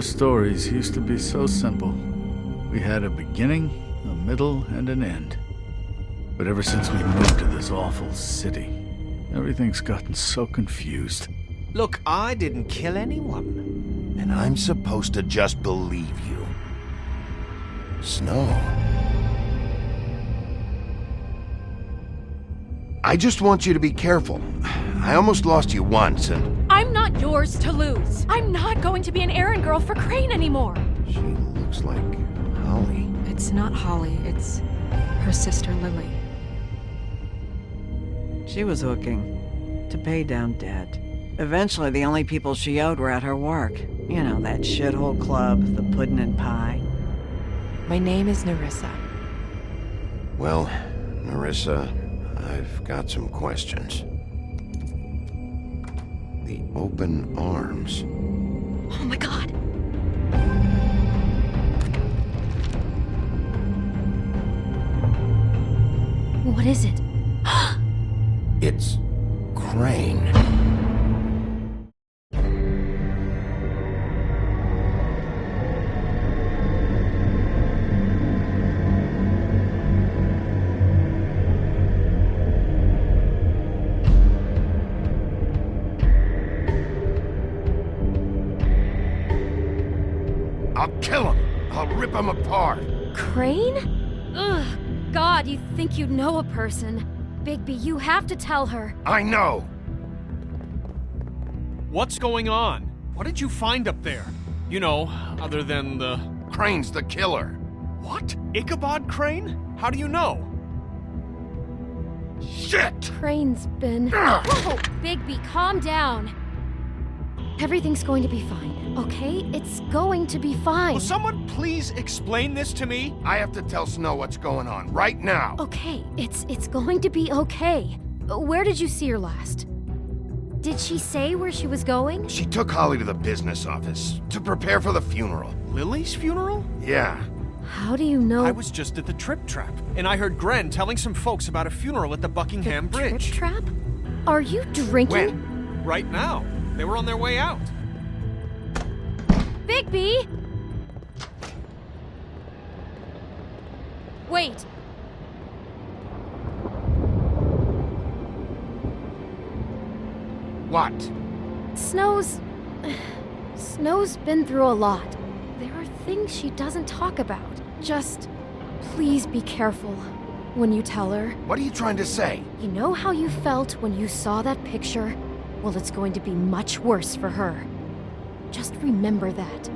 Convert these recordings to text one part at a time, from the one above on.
stories used to be so simple. We had a beginning, a middle, and an end. But ever since we moved to this awful city, everything's gotten so confused. Look, I didn't kill anyone. And I'm supposed to just believe you. Snow. I just want you to be careful. I almost lost you once, and... I'm not yours to lose. I'm not going to be an errand girl for Crane anymore. She looks like Holly. It's not Holly, it's her sister Lily. She was hooking to pay down debt. Eventually, the only people she owed were at her work. You know, that shithole club, the puddin' and pie. My name is Nerissa. Well, Nerissa, I've got some questions. The open arms. Oh my god. What is it? It's Crane. I'll kill him. I'll rip him apart. Crane? Ugh. God, you think you know a person. Bigby, you have to tell her. I know. What's going on? What did you find up there? You know, other than the... Crane's the killer. What? Ichabod Crane? How do you know? Shit! Crane's been... Whoa, Bigby, calm down. Everything's going to be fine, okay? It's going to be fine. Will someone please explain this to me? I have to tell Snow what's going on right now. Okay, it's going to be okay. Where did you see her last? Did she say where she was going? She took Holly to the business office to prepare for the funeral. Lily's funeral? Yeah. How do you know? I was just at the Trip Trap, and I heard Gren telling some folks about a funeral at the Buckingham Bridge. Trip Trap? Are you drinking? When? Right now. They were on their way out. Bigby! Wait. What? Snow's been through a lot. There are things she doesn't talk about. Just please be careful when you tell her. What are you trying to say? You know how you felt when you saw that picture? Well, it's going to be much worse for her. Just remember that.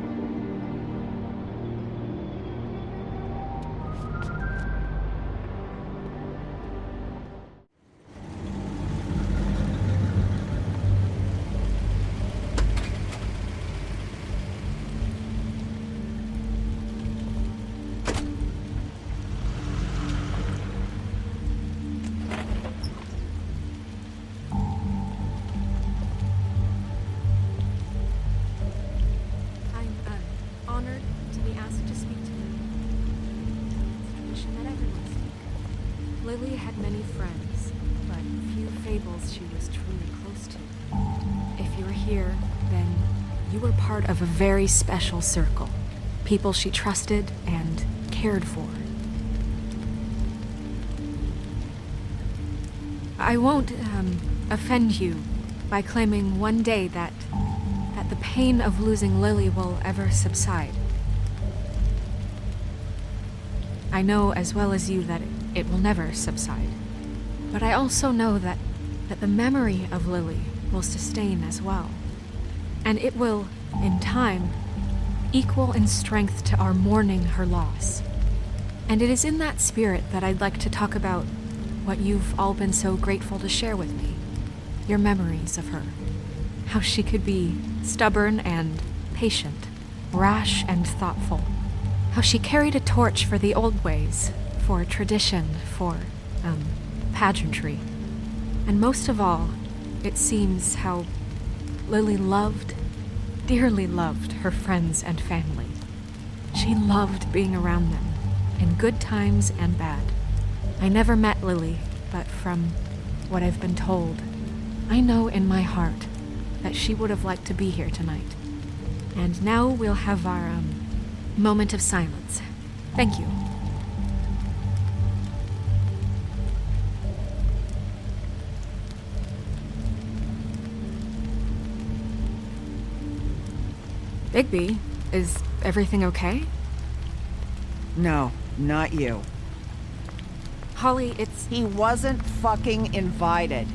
Honored to be asked to speak to you. It's a tradition that everyone speaks. Lily had many friends, but few fables she was truly close to. If you're here, then you were part of a very special circle. People she trusted and cared for. I won't offend you by claiming one day that the pain of losing Lily will ever subside. I know as well as you that it will never subside. But I also know that the memory of Lily will sustain as well. And it will, in time, equal in strength to our mourning her loss. And it is in that spirit that I'd like to talk about what you've all been so grateful to share with me. Your memories of her. How she could be stubborn and patient, rash and thoughtful. How she carried a torch for the old ways, for tradition, for, pageantry. And most of all, it seems how Lily loved, dearly loved her friends and family. She loved being around them, in good times and bad. I never met Lily, but from what I've been told, I know in my heart that she would have liked to be here tonight. And now we'll have our, moment of silence. Thank you. Bigby, is everything okay? No, not you. Holly, it's... He wasn't fucking invited.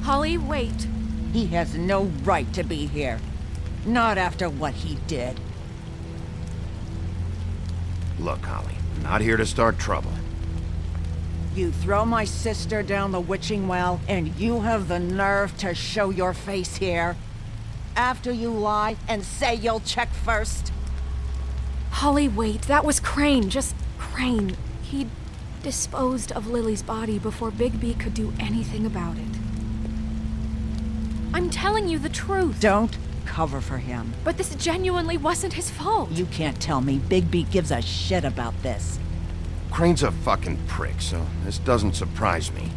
Holly, wait. He has no right to be here. Not after what he did. Look, Holly, I'm not here to start trouble. You throw my sister down the witching well, and you have the nerve to show your face here? After you lie and say you'll check first? Holly, wait. That was Crane. Just Crane. He disposed of Lily's body before Bigby could do anything about it. I'm telling you the truth. Don't cover for him. But this genuinely wasn't his fault. You can't tell me Bigby gives a shit about this. Crane's a fucking prick, so this doesn't surprise me.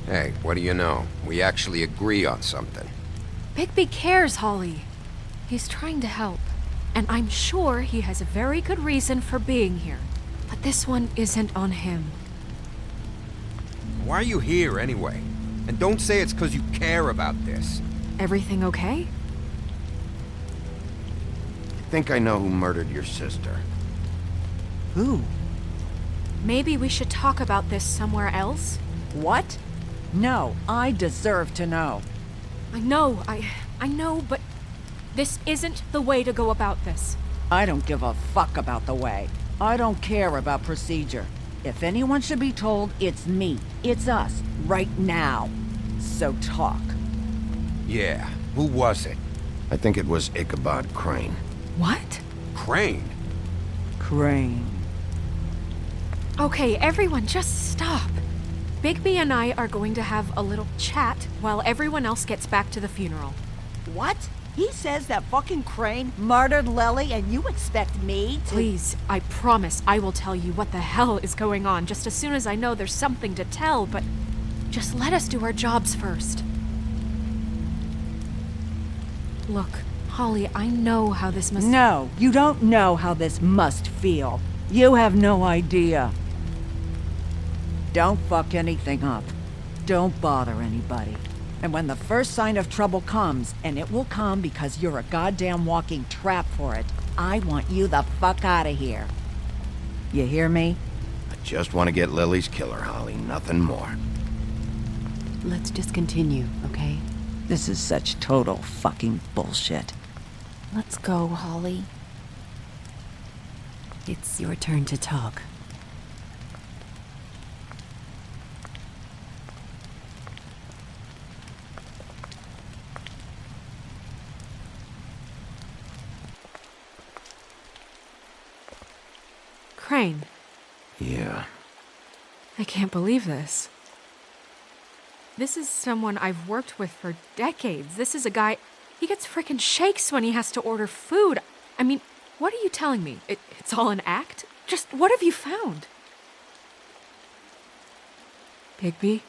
Hey, what do you know? We actually agree on something. Bigby cares, Holly. He's trying to help. And I'm sure he has a very good reason for being here. But this one isn't on him. Why are you here, anyway? And don't say it's because you care about this. Everything okay? I think I know who murdered your sister. Who? Maybe we should talk about this somewhere else? What? No, I deserve to know. I know, but this isn't the way to go about this. I don't give a fuck about the way. I don't care about procedure. If anyone should be told, it's me. It's us, right now. So talk. Yeah, who was it? I think it was Ichabod Crane. What? Crane? Crane. Okay, everyone, just stop. Bigby and I are going to have a little chat while everyone else gets back to the funeral. What? He says that fucking Crane murdered Lily and you expect me to— Please, I promise I will tell you what the hell is going on just as soon as I know there's something to tell, but just let us do our jobs first. Look, Holly, I know how this must— No, you don't know how this must feel. You have no idea. Don't fuck anything up. Don't bother anybody. And when the first sign of trouble comes, and it will come because you're a goddamn walking trap for it, I want you the fuck out of here. You hear me? I just want to get Lily's killer, Holly, nothing more. Let's just continue, okay? This is such total fucking bullshit. Let's go, Holly. It's your turn to talk. Crane. Yeah. I can't believe this. This is someone I've worked with for decades. This is a guy... He gets frickin' shakes when he has to order food. I mean, what are you telling me? It's all an act? Just what have you found? Bigby?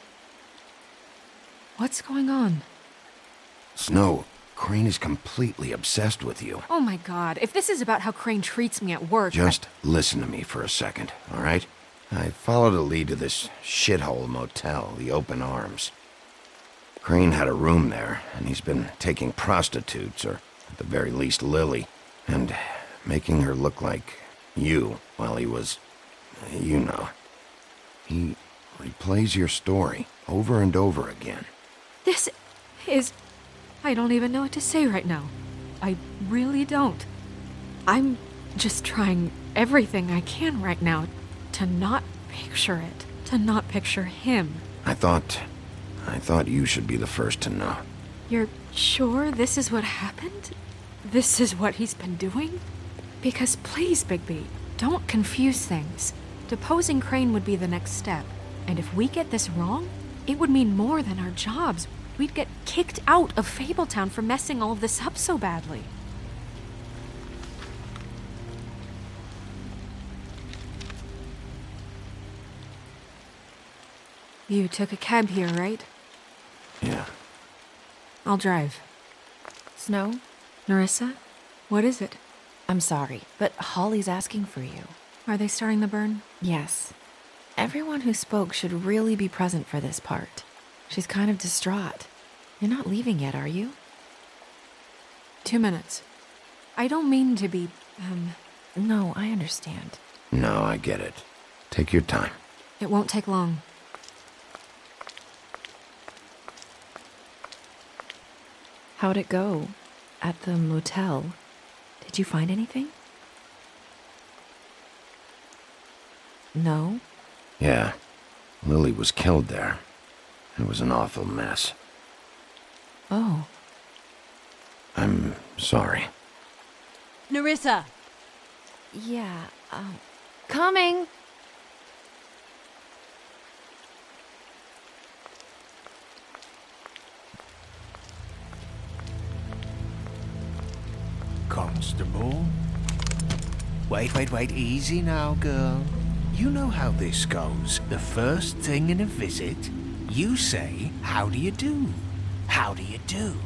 What's going on? Snow, Crane is completely obsessed with you. Oh my god, if this is about how Crane treats me at work... Just listen to me for a second, all right? I followed a lead to this shithole motel, the Open Arms. Crane had a room there, and he's been taking prostitutes, or at the very least Lily, and making her look like you while he was... you know. He replays your story over and over again. This is... I don't even know what to say right now. I really don't. I'm just trying everything I can right now to not picture it, to not picture him. I thought you should be the first to know. You're sure this is what happened? This is what he's been doing? Because please, Bigby, don't confuse things. Deposing Crane would be the next step. And if we get this wrong, it would mean more than our jobs. We'd get kicked out of Fabletown for messing all of this up so badly. You took a cab here, right? Yeah. I'll drive. Snow? Narissa? What is it? I'm sorry, but Holly's asking for you. Are they starting the burn? Yes. Everyone who spoke should really be present for this part. She's kind of distraught. You're not leaving yet, are you? 2 minutes. I don't mean to be, No, I understand. No, I get it. Take your time. It won't take long. How'd it go? At the motel? Did you find anything? No? Yeah. Lily was killed there. It was an awful mess. Oh. I'm sorry. Nerissa! Yeah, coming! Constable? Wait, easy now, girl. You know how this goes. The first thing in a visit, you say, "How do you do? How do you do?"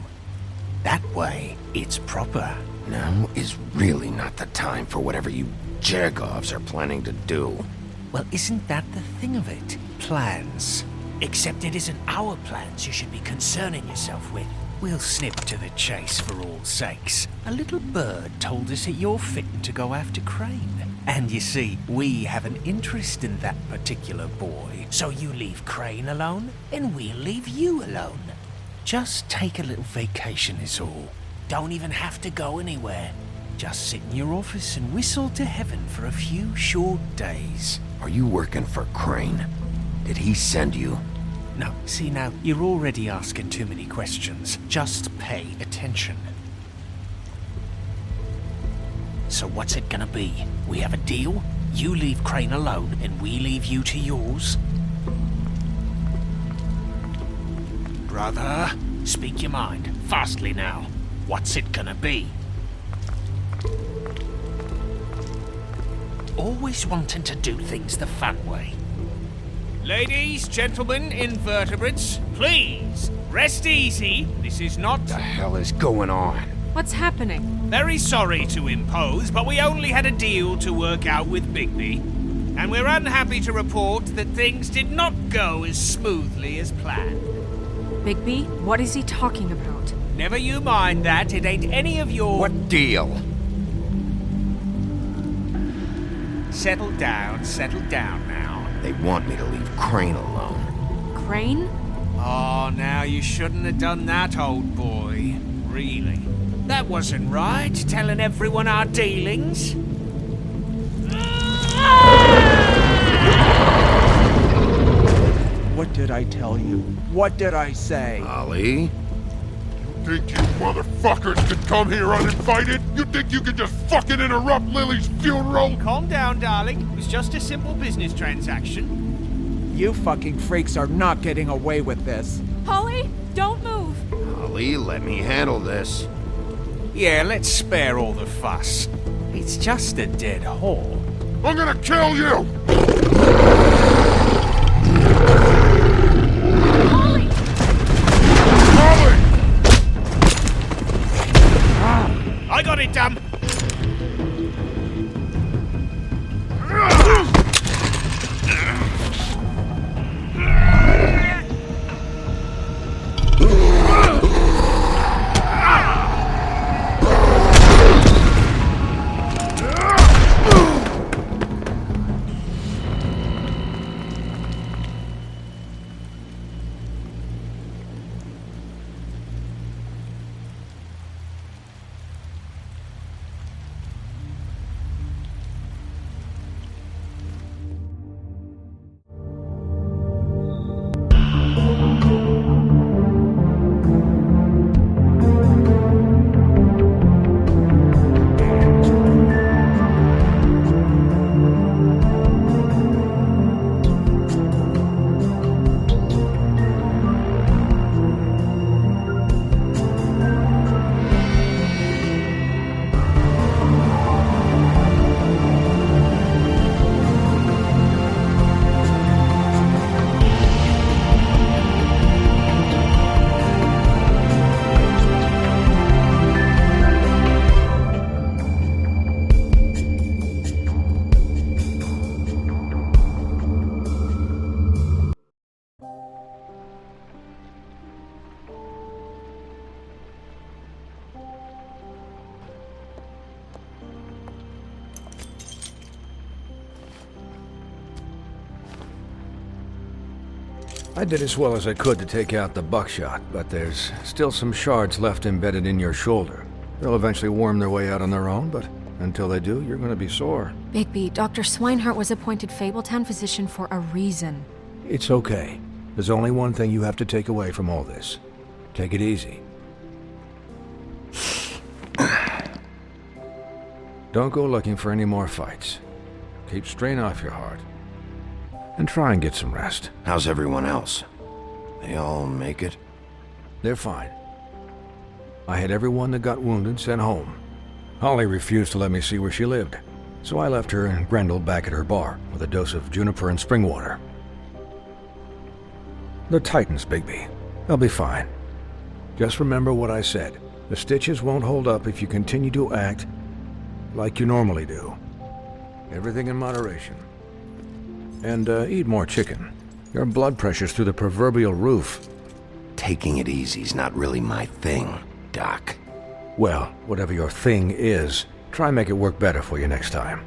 That way, it's proper. Now is really not the time for whatever you Jergovs are planning to do. Well, isn't that the thing of it? Plans. Except it isn't our plans you should be concerning yourself with. We'll snip to the chase for all sakes. A little bird told us that you're fitting to go after Crane. And you see, we have an interest in that particular boy. So you leave Crane alone, and we'll leave you alone. Just take a little vacation is all. Don't even have to go anywhere. Just sit in your office and whistle to heaven for a few short days. Are you working for Crane? Did he send you? No, see now, you're already asking too many questions. Just pay attention. So what's it gonna be? We have a deal? You leave Crane alone and we leave you to yours? Brother, speak your mind. Fastly now. What's it gonna be? Always wanting to do things the fun way. Ladies, gentlemen, invertebrates, please, rest easy. This is not... What the hell is going on? What's happening? Very sorry to impose, but we only had a deal to work out with Bigby. And we're unhappy to report that things did not go as smoothly as planned. Bigby, what is he talking about? Never you mind that, it ain't any of your... What deal? Settle down now. They want me to leave Crane alone. Crane? Oh, now you shouldn't have done that, old boy. Really. That wasn't right, telling everyone our dealings. What did I tell you? What did I say? Ollie? You think you motherfuckers could come here uninvited? You think you could just fucking interrupt Lily's funeral? Calm down, darling. It was just a simple business transaction. You fucking freaks are not getting away with this. Holly, don't move! Ollie, let me handle this. Yeah, let's spare all the fuss. It's just a dead whore. I'm gonna kill you! Holly! Holly! I got it, damn! I did as well as I could to take out the buckshot, but there's still some shards left embedded in your shoulder. They'll eventually worm their way out on their own, but until they do, you're gonna be sore. Bigby, Dr. Swinehart was appointed Fabletown physician for a reason. It's okay. There's only one thing you have to take away from all this. Take it easy. Don't go looking for any more fights. Keep strain off your heart. And try and get some rest. How's everyone else? They all make it? They're fine. I had everyone that got wounded sent home. Holly refused to let me see where she lived, so I left her and Grendel back at her bar with a dose of juniper and spring water. They're Titans, Bigby. They'll be fine. Just remember what I said. The stitches won't hold up if you continue to act like you normally do. Everything in moderation. And eat more chicken. Your blood pressure's through the proverbial roof. Taking it easy's not really my thing, Doc. Well, whatever your thing is, try and make it work better for you next time.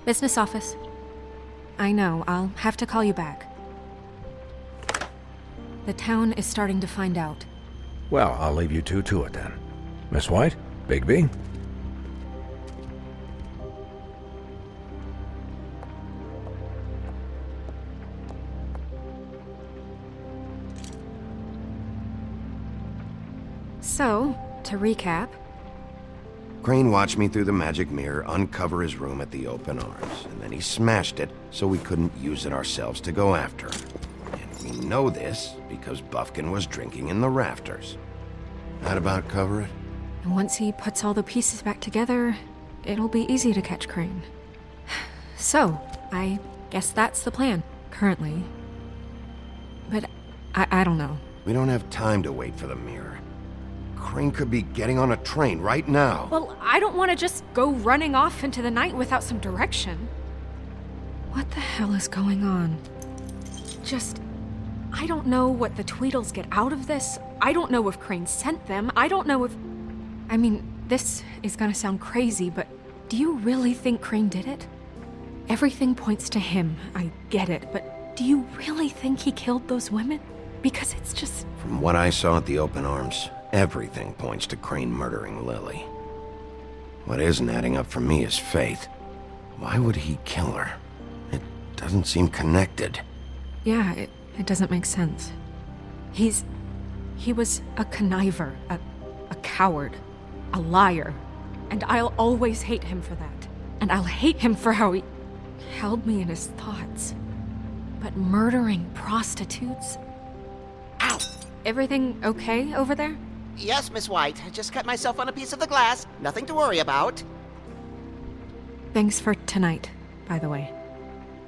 Business office. I know, I'll have to call you back. The town is starting to find out. Well, I'll leave you two to it then. Miss White, Bigby. So, to recap... Crane watched me through the magic mirror uncover his room at the open arms, and then he smashed it so we couldn't use it ourselves to go after him. And we know this because Buffkin was drinking in the rafters. That about cover it? And once he puts all the pieces back together, it'll be easy to catch Crane. So, I guess that's the plan, currently. But I don't know. We don't have time to wait for the mirror. Crane could be getting on a train right now. Well, I don't want to just go running off into the night without some direction. What the hell is going on? I don't know what the Tweedles get out of this. I don't know if Crane sent them. I don't know if... I mean, this is gonna sound crazy, but do you really think Crane did it? Everything points to him, I get it, but do you really think he killed those women? Because it's just... From what I saw at the open arms, everything points to Crane murdering Lily. What isn't adding up for me is Faith. Why would he kill her? It doesn't seem connected. Yeah, it doesn't make sense. He was a conniver, a coward, a liar. And I'll always hate him for that. And I'll hate him for how he held me in his thoughts. But murdering prostitutes? Ow! Everything okay over there? Yes, Miss White. I just cut myself on a piece of the glass. Nothing to worry about. Thanks for tonight, by the way.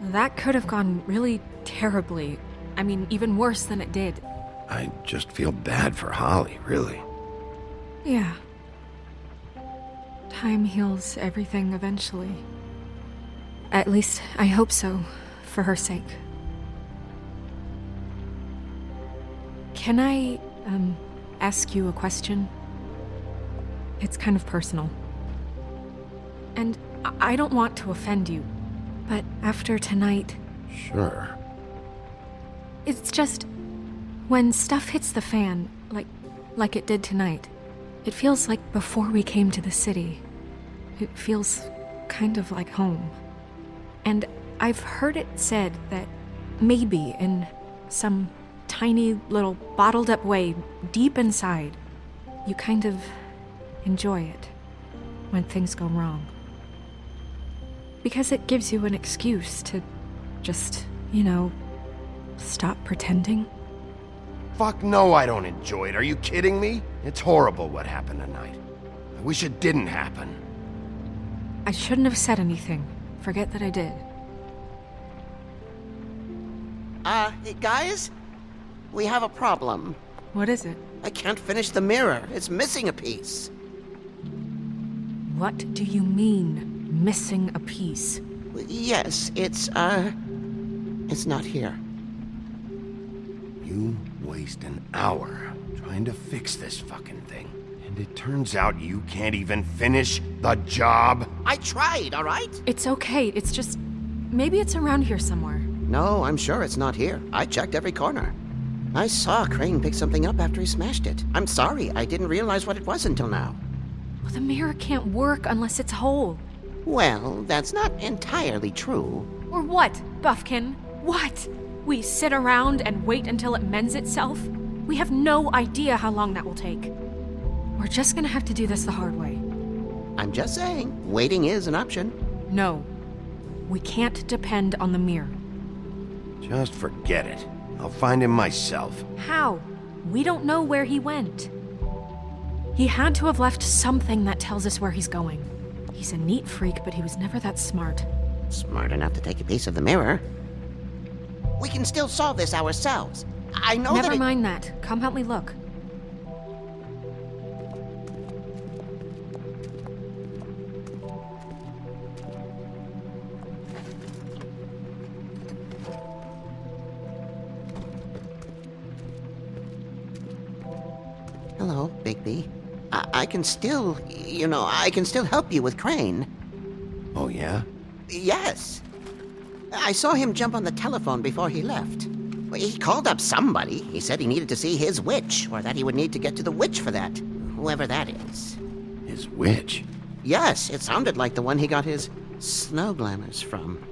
That could have gone really terribly. I mean, even worse than it did. I just feel bad for Holly, really. Yeah. Time heals everything eventually. At least, I hope so, for her sake. Can I, ask you a question? It's kind of personal. And I don't want to offend you, but after tonight... Sure. It's just... when stuff hits the fan, like it did tonight, it feels like before we came to the city. It feels kind of like home. And I've heard it said that maybe in some tiny little bottled up way deep inside, you kind of enjoy it when things go wrong. Because it gives you an excuse to just, stop pretending. Fuck no, I don't enjoy it. Are you kidding me? It's horrible what happened tonight. I wish it didn't happen. I shouldn't have said anything. Forget that I did. Hey, guys? We have a problem. What is it? I can't finish the mirror. It's missing a piece. What do you mean, missing a piece? Yes, it's not here. You waste an hour trying to fix this fucking thing, and it turns out you can't even finish the job? I tried, all right? It's okay. It's just... maybe it's around here somewhere. No, I'm sure it's not here. I checked every corner. I saw Crane pick something up after he smashed it. I'm sorry, I didn't realize what it was until now. Well, the mirror can't work unless it's whole. Well, that's not entirely true. Or what, Buffkin? What? We sit around and wait until it mends itself? We have no idea how long that will take. We're just gonna have to do this the hard way. I'm just saying, waiting is an option. No. We can't depend on the mirror. Just forget it. I'll find him myself. How? We don't know where he went. He had to have left something that tells us where he's going. He's a neat freak, but he was never that smart. Smart enough to take a piece of the mirror. We can still solve this ourselves. I know Never mind that. Come help me look. Hello, Bigby. I can still, I can still help you with Crane. Oh, yeah? Yes. I saw him jump on the telephone before he left. He called up somebody. He said he needed to see his witch, or that he would need to get to the witch for that. Whoever that is. His witch? Yes, it sounded like the one he got his snow glamours from.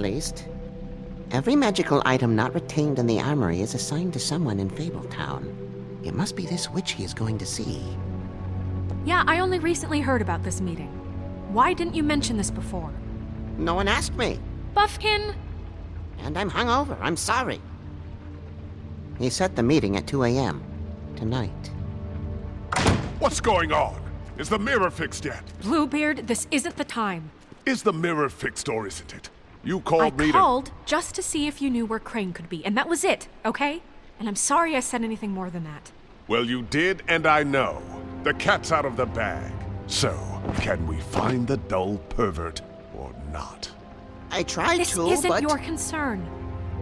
least. Every magical item not retained in the armory is assigned to someone in Fabletown. It must be this witch he is going to see. Yeah, I only recently heard about this meeting. Why didn't you mention this before? No one asked me. Buffkin! And I'm hungover. I'm sorry. He set the meeting at 2 a.m. tonight. What's going on? Is the mirror fixed yet? Bluebeard, this isn't the time. Is the mirror fixed or isn't it? You called me I called just to see if you knew where Crane could be, and that was it, okay? And I'm sorry I said anything more than that. Well, you did, and I know. The cat's out of the bag. So, can we find the dull pervert or not? I tried This to, isn't but... your concern.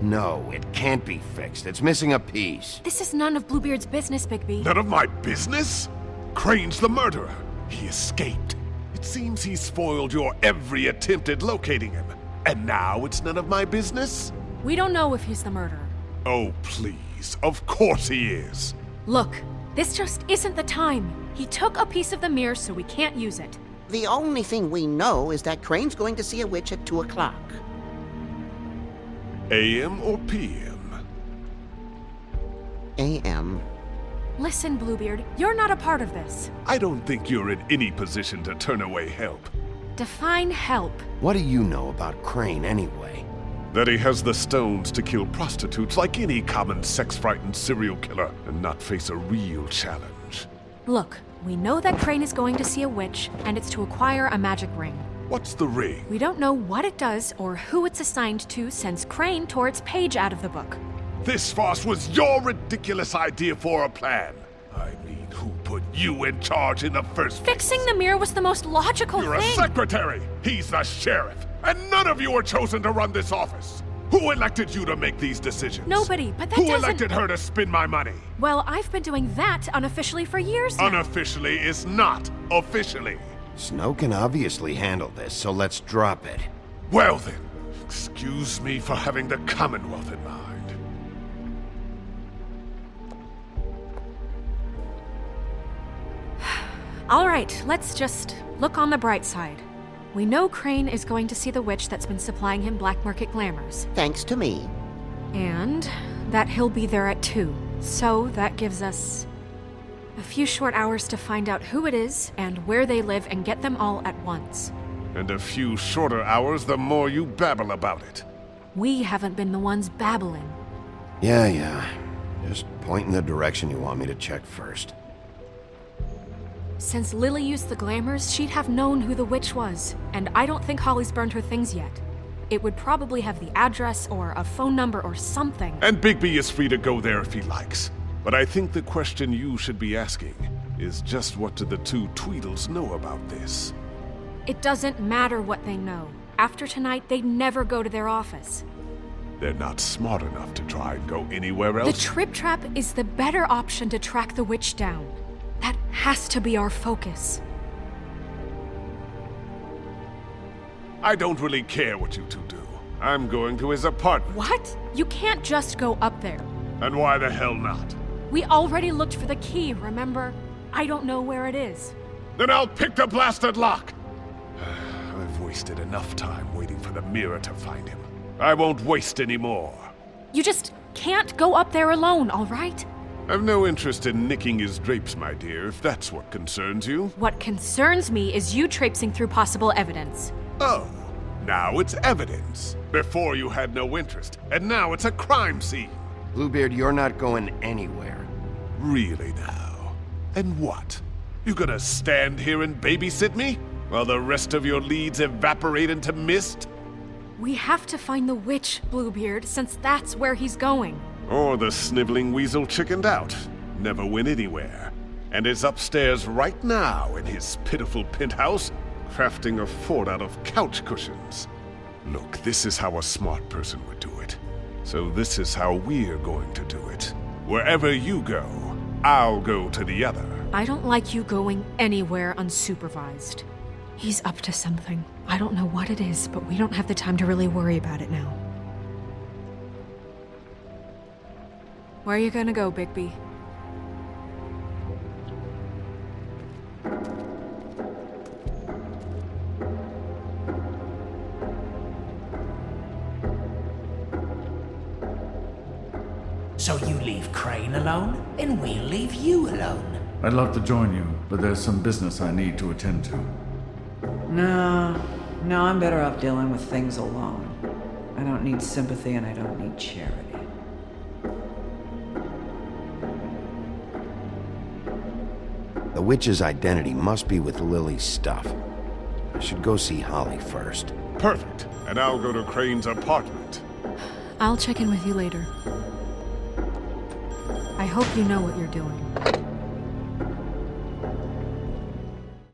No, it can't be fixed. It's missing a piece. This is none of Bluebeard's business, Bigby. None of my business? Crane's the murderer. He escaped. It seems he spoiled your every attempt at locating him. And now it's none of my business? We don't know if he's the murderer. Oh, please. Of course he is. Look, this just isn't the time. He took a piece of the mirror, so we can't use it. The only thing we know is that Crane's going to see a witch at 2 o'clock. AM or PM? AM. Listen, Bluebeard, you're not a part of this. I don't think you're in any position to turn away help. Define help. What do you know about Crane anyway? That he has the stones to kill prostitutes like any common sex-frightened serial killer and not face a real challenge. Look, we know that Crane is going to see a witch, and it's to acquire a magic ring. What's the ring? We don't know what it does or who it's assigned to since Crane tore its page out of the book. This farce was your ridiculous idea for a plan. I mean, who put you in charge in the first place? Fixing the mirror was the most logical You're thing. a secretary! He's the sheriff! And none of you were chosen to run this office! Who elected you to make these decisions? Nobody, but that Who doesn't... elected her to spend my money? Well, I've been doing that unofficially for years now. Unofficially is not officially. Snow can obviously handle this, so let's drop it. Well then, excuse me for having the Commonwealth in mind. All right, let's just look on the bright side. We know Crane is going to see the witch that's been supplying him black market glamours. Thanks to me. And that he'll be there at 2. So that gives us a few short hours to find out who it is and where they live and get them all at once. And a few shorter hours the more you babble about it. We haven't been the ones babbling. Yeah. Just point in the direction you want me to check first. Since Lily used the glamours, she'd have known who the witch was, and I don't think Holly's burned her things yet. It would probably have the address or a phone number or something. And Bigby is free to go there if he likes. But I think the question you should be asking is just what do the two Tweedles know about this? It doesn't matter what they know. After tonight, they'd never go to their office. They're not smart enough to try and go anywhere else. The Trip Trap is the better option to track the witch down. That has to be our focus. I don't really care what you two do. I'm going to his apartment. What? You can't just go up there. And why the hell not? We already looked for the key, remember? I don't know where it is. Then I'll pick the blasted lock! I've wasted enough time waiting for the mirror to find him. I won't waste any more. You just can't go up there alone, all right? I've no interest in nicking his drapes, my dear, if that's what concerns you. What concerns me is you traipsing through possible evidence. Oh, now it's evidence. Before you had no interest, and now it's a crime scene. Bluebeard, you're not going anywhere. Really now? And what? You gonna stand here and babysit me? While the rest of your leads evaporate into mist? We have to find the witch, Bluebeard, since that's where he's going. Or the sniveling weasel chickened out, never went anywhere, and is upstairs right now in his pitiful penthouse, crafting a fort out of couch cushions. Look, this is how a smart person would do it. So this is how we're going to do it. Wherever you go, I'll go to the other. I don't like you going anywhere unsupervised. He's up to something. I don't know what it is, but we don't have the time to really worry about it now. Where are you gonna go, Bigby? So you leave Crane alone, and we'll leave you alone. I'd love to join you, but there's some business I need to attend to. No, I'm better off dealing with things alone. I don't need sympathy and I don't need charity. The witch's identity must be with Lily's stuff. I should go see Holly first. Perfect. And I'll go to Crane's apartment. I'll check in with you later. I hope you know what you're doing.